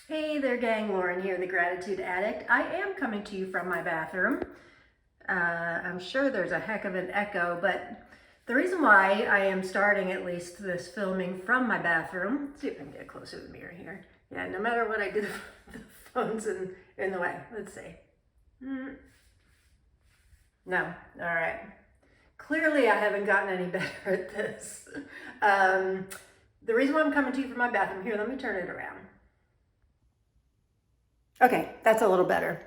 Hey there, gang. Lauren here, the Gratitude Addict. I am coming to you from my bathroom. I'm sure there's a heck of an echo, but the reason why I am starting at least this filming from my bathroom, let's see if I can get closer to the mirror here. Yeah, no matter what I do, the phone's in the way. Let's see. No, all right. Clearly, I haven't gotten any better at this. The reason why I'm coming to you from my bathroom, here, let me turn it around. Okay, that's a little better.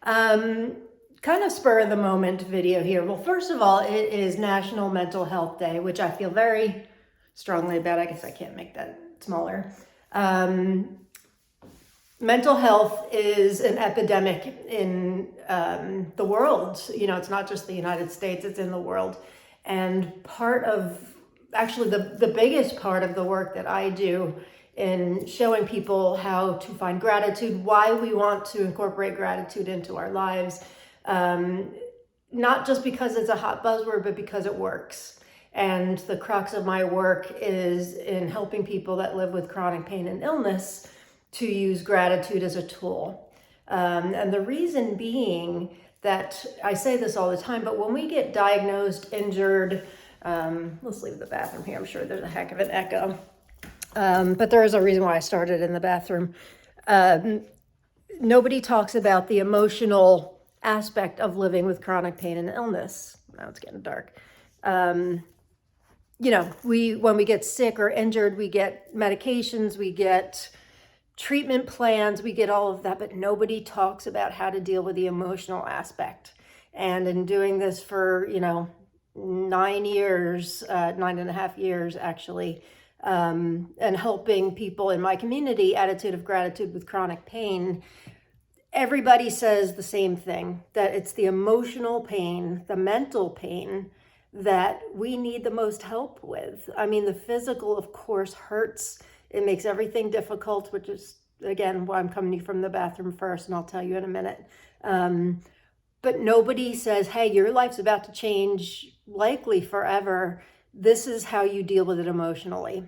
Kind of spur of the moment video here. Well, first of all, it is National Mental Health Day, which I feel very strongly about. I guess I can't make that smaller. Mental health is an epidemic in the world. You know, it's not just the United States, it's in the world. And part of, actually the biggest part of the work that I do in showing people how to find gratitude, why we want to incorporate gratitude into our lives, not just because it's a hot buzzword, but because it works. And the crux of my work is in helping people that live with chronic pain and illness to use gratitude as a tool. And the reason being that I say this all the time, but when we get diagnosed, injured, let's leave the bathroom here. I'm sure there's a heck of an echo. But there is a reason why I started in the bathroom. Nobody talks about the emotional aspect of living with chronic pain and illness. Now it's getting dark. You know, when we get sick or injured, we get medications, we get treatment plans, we get all of that, but nobody talks about how to deal with the emotional aspect. And in doing this for, 9 years, 9.5 years actually, and helping people in my community, Attitude of Gratitude with Chronic Pain, everybody says the same thing, that it's the emotional pain, the mental pain that we need the most help with. I mean, the physical, of course, hurts. It makes everything difficult, which is, again, why I'm coming to you from the bathroom first, and I'll tell you in a minute. But nobody says, hey, your life's about to change, likely forever. This is how you deal with it emotionally.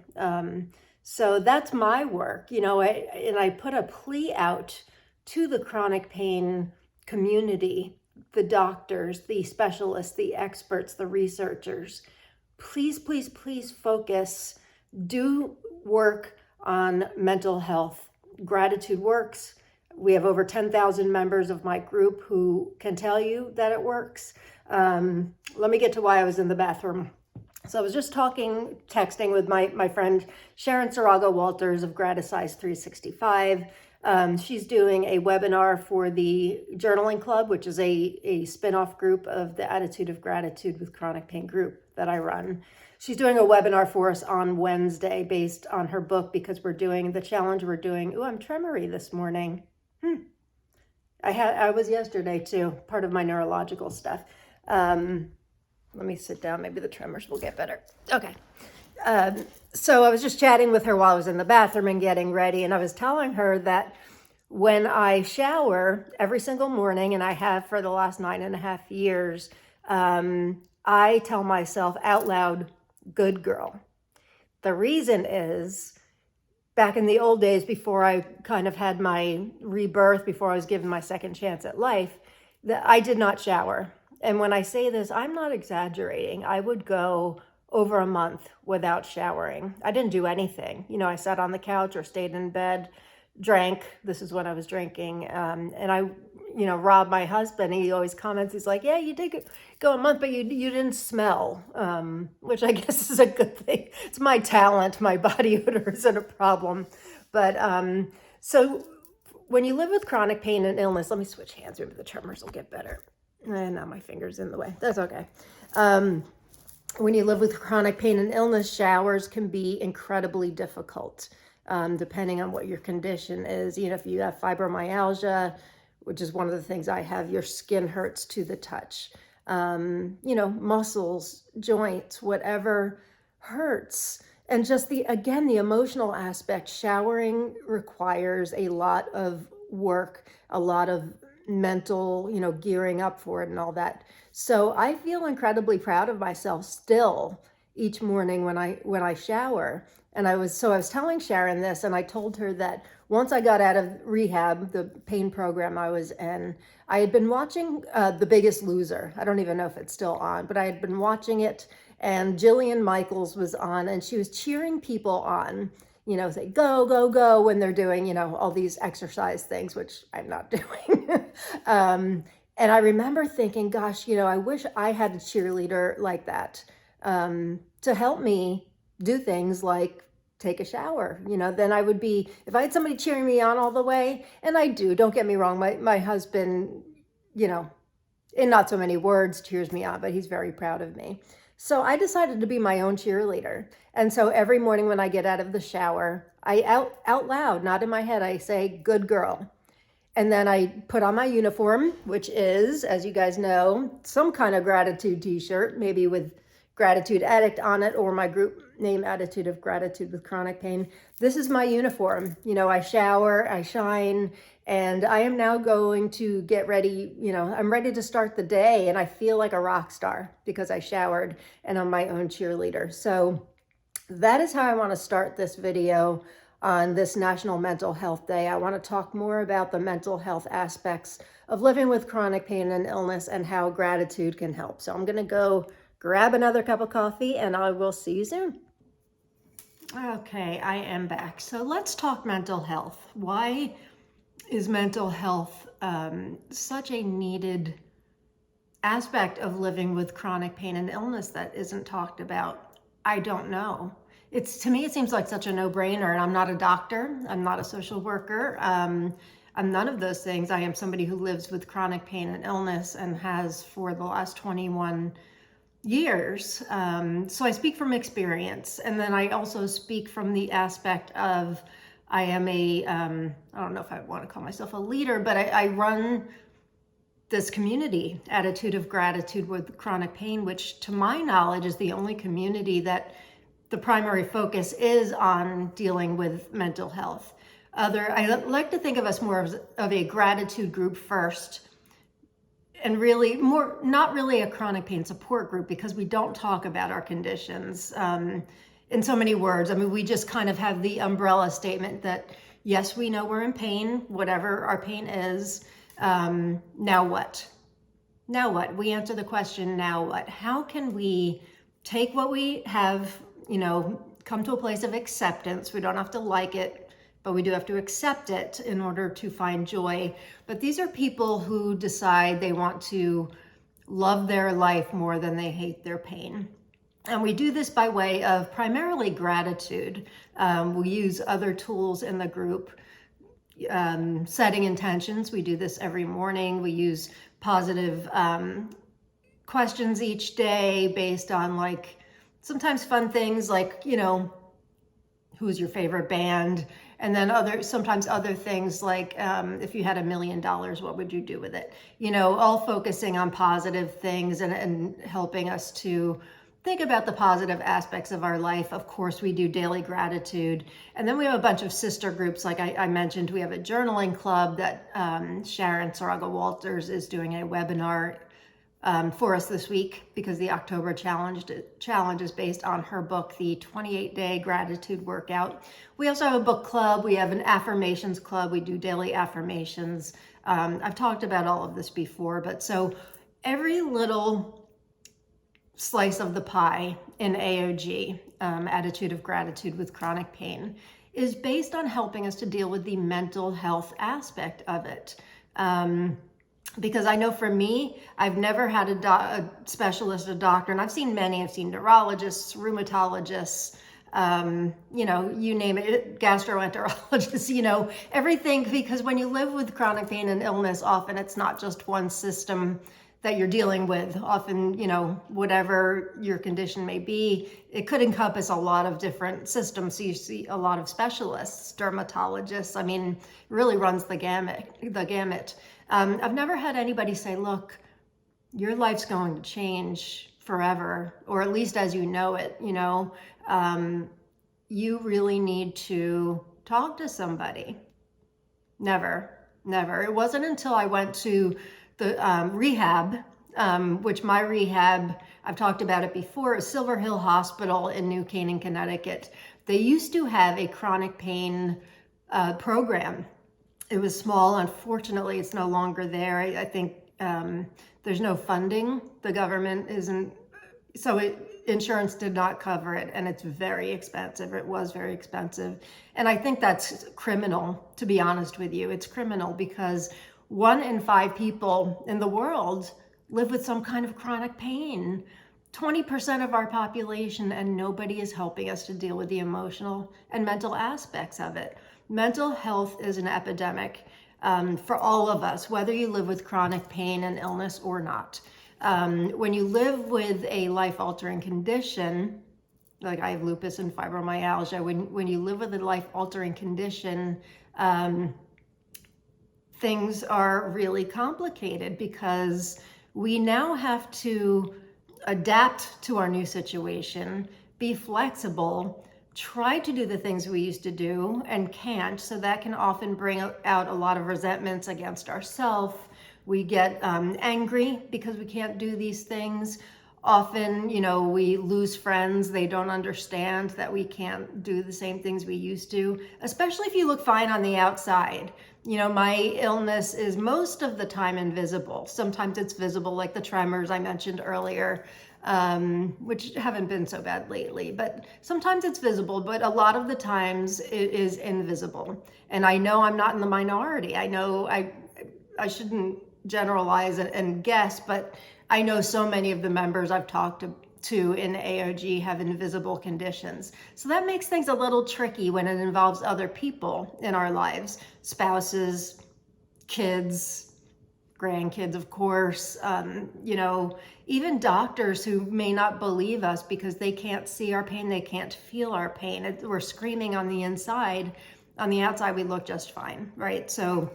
So that's my work, and I put a plea out to the chronic pain community, the doctors, the specialists, the experts, the researchers. Please, please, please focus, do work on mental health. Gratitude works. We have over 10,000 members of my group who can tell you that it works. Let me get to why I was in the bathroom. So I was just texting with my friend Sharon Saraga Walters of Gratisize 365. She's doing a webinar for the Journaling Club, which is a spin-off group of the Attitude of Gratitude with Chronic Pain group that I run. She's doing a webinar for us on Wednesday based on her book, because we're doing the challenge we're doing. Ooh, I'm tremory this morning. I was yesterday too, part of my neurological stuff. Let me sit down. Maybe the tremors will get better. Okay. So I was just chatting with her while I was in the bathroom and getting ready. And I was telling her that when I shower every single morning, and I have for the last 9.5 years, I tell myself out loud, good girl. The reason is, back in the old days, before I kind of had my rebirth, before I was given my second chance at life, that I did not shower. And when I say this, I'm not exaggerating. I would go over a month without showering. I didn't do anything. I sat on the couch or stayed in bed, drank. This is when I was drinking. And I, Rob, my husband, he always comments, he's like, yeah, you did go a month, but you didn't smell, which I guess is a good thing. It's my talent. My body odor isn't a problem. But so when you live with chronic pain and illness, let me switch hands, maybe the tremors will get better. And now my finger's in the way. That's okay. When you live with chronic pain and illness, showers can be incredibly difficult, depending on what your condition is. If you have fibromyalgia, which is one of the things I have, your skin hurts to the touch. Muscles, joints, whatever hurts. And just the emotional aspect, showering requires a lot of work, a lot of mental, gearing up for it and all that. So I feel incredibly proud of myself still each morning when I shower. And I was telling Sharon this, and I told her that once I got out of rehab, the pain program I was in, I had been watching The Biggest Loser. I don't even know if it's still on, but I had been watching it, and Jillian Michaels was on, and she was cheering people on, you know, say, go, go, go, when they're doing, you know, all these exercise things, which I'm not doing. And I remember thinking, gosh, you know, I wish I had a cheerleader like that to help me do things like take a shower. You know, then I would be, if I had somebody cheering me on all the way, and I do, don't get me wrong, my husband, you know, in not so many words, cheers me on, but he's very proud of me. So I decided to be my own cheerleader. And so every morning when I get out of the shower, I out loud, not in my head, I say, good girl. And then I put on my uniform, which is, as you guys know, some kind of gratitude t-shirt, maybe with Gratitude Addict on it, or my group name, Attitude of Gratitude with Chronic Pain. This is my uniform. You know, I shower, I shine, and I am now going to get ready. You know, I'm ready to start the day, and I feel like a rock star because I showered and I'm my own cheerleader. So that is how I want to start this video on this National Mental Health Day. I want to talk more about the mental health aspects of living with chronic pain and illness and how gratitude can help. So I'm going to go grab another cup of coffee and I will see you soon. Okay, I am back. So let's talk mental health. Why is mental health such a needed aspect of living with chronic pain and illness that isn't talked about? I don't know. To me, it seems like such a no-brainer, and I'm not a doctor. I'm not a social worker. I'm none of those things. I am somebody who lives with chronic pain and illness and has for the last 21 years. So I speak from experience. And then I also speak from the aspect of, I am I don't know if I want to call myself a leader, but I run this community, Attitude of Gratitude with Chronic Pain, which to my knowledge is the only community that the primary focus is on dealing with mental health. I like to think of us more of a gratitude group first, and really more, not really a chronic pain support group, because we don't talk about our conditions in so many words. I mean, we just kind of have the umbrella statement that, yes, we know we're in pain, whatever our pain is. Now what? Now what? We answer the question, now what? How can we take what we have, you know, come to a place of acceptance? We don't have to like it, but we do have to accept it in order to find joy. But these are people who decide they want to love their life more than they hate their pain. And we do this by way of primarily gratitude. We use other tools in the group, setting intentions. We do this every morning. We use positive questions each day based on, like, sometimes fun things like, you know, who's your favorite band? And then sometimes other things like, if you had $1 million, what would you do with it? You know, all focusing on positive things and helping us to think about the positive aspects of our life. Of course, we do daily gratitude. And then we have a bunch of sister groups. Like I mentioned, we have a journaling club that Sharon Saraga Walters is doing a webinar for us this week, because the October challenge is based on her book, the 28-day gratitude workout. We also have a book club. We have an affirmations club. We do daily affirmations. I've talked about all of this before, but so every little slice of the pie in AOG, Attitude of Gratitude with Chronic Pain, is based on helping us to deal with the mental health aspect of it. Because I know for me, I've never had a specialist, a doctor, and I've seen many. I've seen neurologists, rheumatologists, you know, you name it, gastroenterologists, you know, everything. Because when you live with chronic pain and illness, often it's not just one system that you're dealing with. Often, you know, whatever your condition may be, it could encompass a lot of different systems. So you see a lot of specialists, dermatologists. I mean, it really runs the gamut. I've never had anybody say, look, your life's going to change forever, or at least as you know it, you know, you really need to talk to somebody. Never. It wasn't until I went to the rehab, which my rehab, I've talked about it before, is Silver Hill Hospital in New Canaan, Connecticut. They used to have a chronic pain program. It was small. Unfortunately, it's no longer there. I think there's no funding. The government isn't, insurance did not cover it, and it's very expensive. It was very expensive. And I think that's criminal, to be honest with you. It's criminal because 1 in 5 people in the world live with some kind of chronic pain. 20% of our population, and nobody is helping us to deal with the emotional and mental aspects of it. Mental health is an epidemic for all of us, whether you live with chronic pain and illness or not. When you live with a life-altering condition, like I have lupus and fibromyalgia, when you live with a life-altering condition, things are really complicated because we now have to adapt to our new situation, be flexible, try to do the things we used to do and can't. So that can often bring out a lot of resentments against ourselves. We get angry because we can't do these things. Often, we lose friends. They don't understand that we can't do the same things we used to, especially if you look fine on the outside. My illness is most of the time invisible. Sometimes it's visible, like the tremors I mentioned earlier, which haven't been so bad lately, but sometimes it's visible, but a lot of the times it is invisible. And I know I'm not in the minority. I know I shouldn't generalize and guess, but I know so many of the members I've talked to in AOG have invisible conditions. So that makes things a little tricky when it involves other people in our lives, spouses, kids, grandkids, of course, even doctors who may not believe us because they can't see our pain, they can't feel our pain. We're screaming on the inside. On the outside, we look just fine, right? So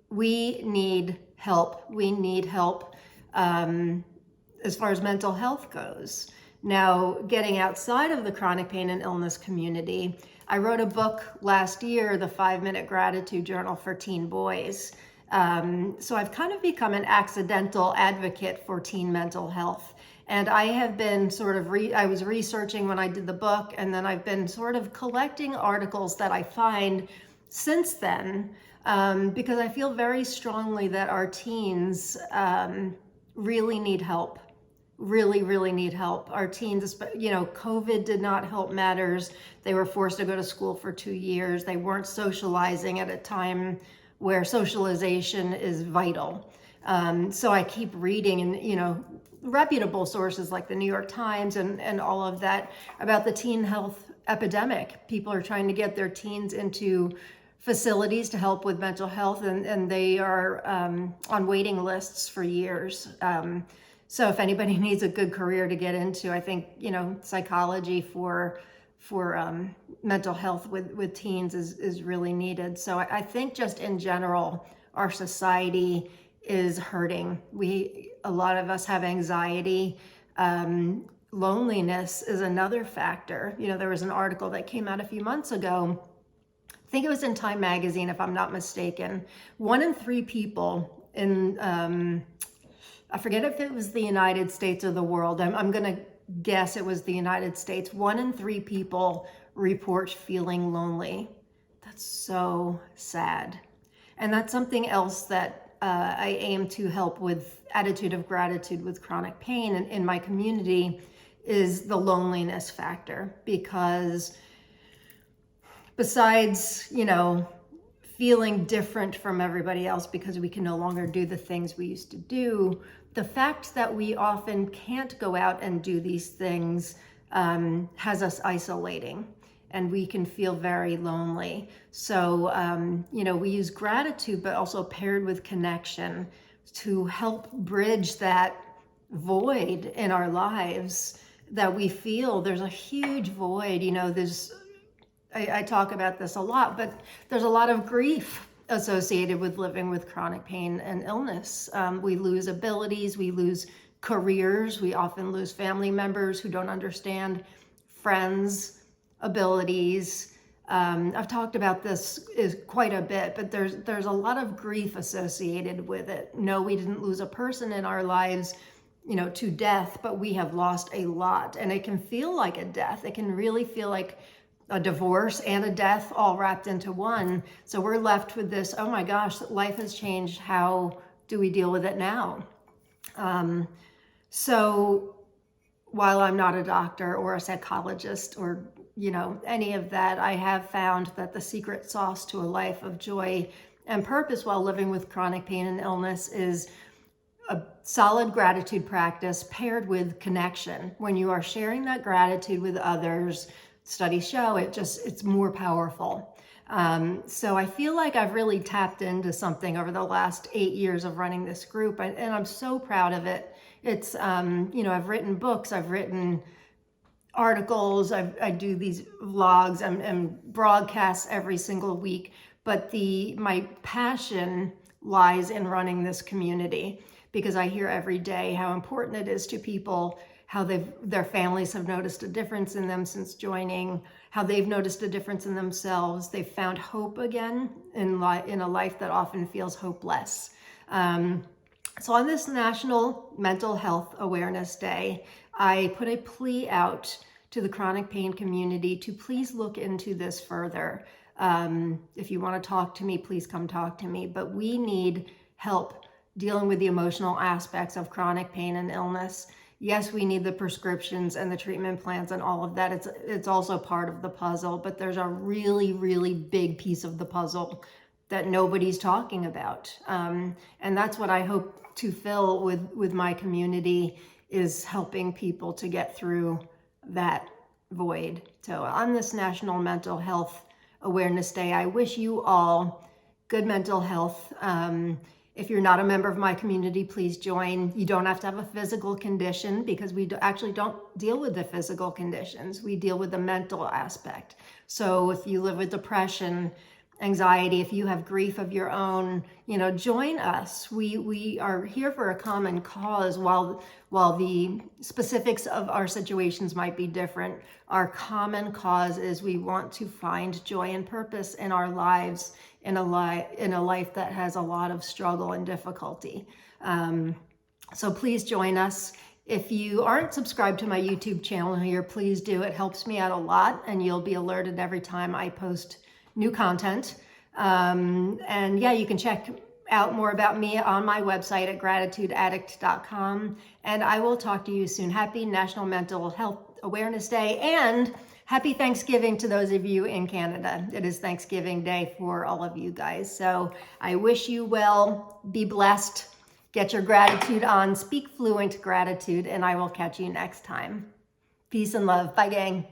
we need help. We need help as far as mental health goes. Now, getting outside of the chronic pain and illness community, I wrote a book last year, The 5-Minute Gratitude Journal for Teen Boys. So I've kind of become an accidental advocate for teen mental health. And I have been I was researching when I did the book, and then I've been sort of collecting articles that I find since then, because I feel very strongly that our teens really need help. Really, really need help. Our teens, COVID did not help matters. They were forced to go to school for 2 years. They weren't socializing at a time where socialization is vital. So I keep reading and, reputable sources like the New York Times and all of that about the teen health epidemic. People are trying to get their teens into facilities to help with mental health, and they are on waiting lists for years. So if anybody needs a good career to get into, I think, psychology for mental health with teens is really needed. So I think just in general, our society is hurting. A lot of us have anxiety. Loneliness is another factor. There was an article that came out a few months ago. I think it was in Time Magazine, if I'm not mistaken. 1 in 3 people in, I forget if it was the United States or the world. I'm going to guess it was the United States. 1 in 3 people report feeling lonely. That's so sad. And that's something else that I aim to help with attitude of gratitude with chronic pain in my community is the loneliness factor, because besides, feeling different from everybody else because we can no longer do the things we used to do, the fact that we often can't go out and do these things has us isolating, and we can feel very lonely. So, we use gratitude, but also paired with connection to help bridge that void in our lives that we feel. There's a huge void, I talk about this a lot, but there's a lot of grief associated with living with chronic pain and illness. We lose abilities, we lose careers, we often lose family members who don't understand, friends, abilities. I've talked about this quite a bit, but there's a lot of grief associated with it. No, we didn't lose a person in our lives, to death, but we have lost a lot. And it can feel like a death. It can really feel like a divorce and a death all wrapped into one. So we're left with this, oh my gosh, life has changed. How do we deal with it now? So while I'm not a doctor or a psychologist or, any of that, I have found that the secret sauce to a life of joy and purpose while living with chronic pain and illness is a solid gratitude practice paired with connection. When you are sharing that gratitude with others, studies show it's more powerful. So I feel like I've really tapped into something over the last 8 years of running this group, and I'm so proud of it. It's, I've written books, I've written articles, I do these vlogs and broadcasts every single week, but my passion lies in running this community, because I hear every day how important it is to people, how their families have noticed a difference in them since joining, how they've noticed a difference in themselves. They've found hope again in a life that often feels hopeless. So on this National Mental Health Awareness Day, I put a plea out to the chronic pain community to please look into this further. If you want to talk to me, please come talk to me. But we need help dealing with the emotional aspects of chronic pain and illness. Yes, we need the prescriptions and the treatment plans and all of that. It's also part of the puzzle, but there's a really, really big piece of the puzzle that nobody's talking about. And that's what I hope to fill with my community, is helping people to get through that void. So on this National Mental Health Awareness Day, I wish you all good mental health. If you're not a member of my community, please join. You don't have to have a physical condition, because we actually don't deal with the physical conditions. We deal with the mental aspect. So if you live with depression, anxiety, if you have grief of your own, join us. We are here for a common cause. While the specifics of our situations might be different, our common cause is we want to find joy and purpose in our lives, in a life that has a lot of struggle and difficulty. So please join us. If you aren't subscribed to my YouTube channel here, please do. It helps me out a lot, and you'll be alerted every time I post new content. And yeah, you can check out more about me on my website at gratitudeaddict.com. And I will talk to you soon. Happy National Mental Health Awareness Day, and happy Thanksgiving to those of you in Canada. It is Thanksgiving Day for all of you guys. So I wish you well, be blessed, get your gratitude on, speak fluent gratitude, and I will catch you next time. Peace and love. Bye, gang.